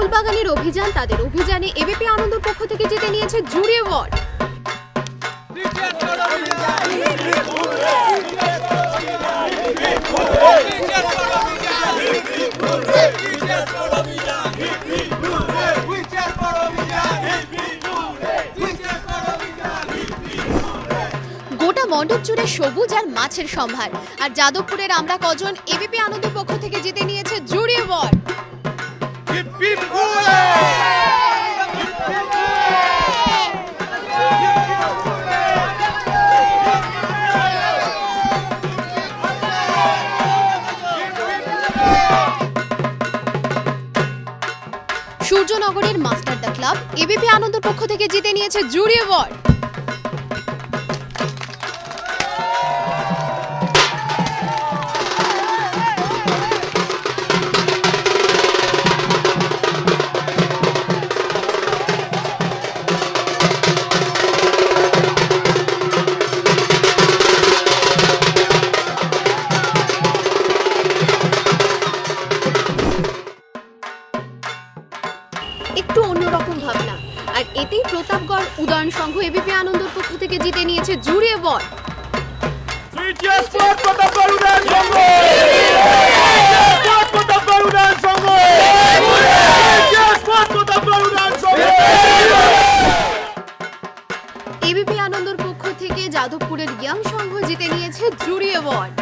ফুলবাগানের অভিযান, তাদের অভিযানে এবিপি আনন্দর পক্ষ থেকে জিতে নিয়েছে জুরি অ্যাওয়ার্ড। গোটা মণ্ডপ জুড়ে সবুজ আর মাছের সম্ভার। আর যাদবপুরের আমরা কজন এবিপি আনন্দ পক্ষ থেকে জিতে নিয়েছে জুরি অ্যাওয়ার্ড। সূর্যনগরের master the club ABP Ananda পক্ষ থেকে জিতে নিয়েছে জুরি অ্যাওয়ার্ড। একটু অন্যরকম ভাবনা, আর এতেই প্রতাপগড় উদয়ন সংঘ এবিপি আনন্দর পক্ষ থেকে জিতে নিয়েছে জুরি অ্যাওয়ার্ড। এবিপি আনন্দর পক্ষ থেকে যাদবপুরের ইয়াং সংঘ জিতে নিয়েছে জুরি অ্যাওয়ার্ড।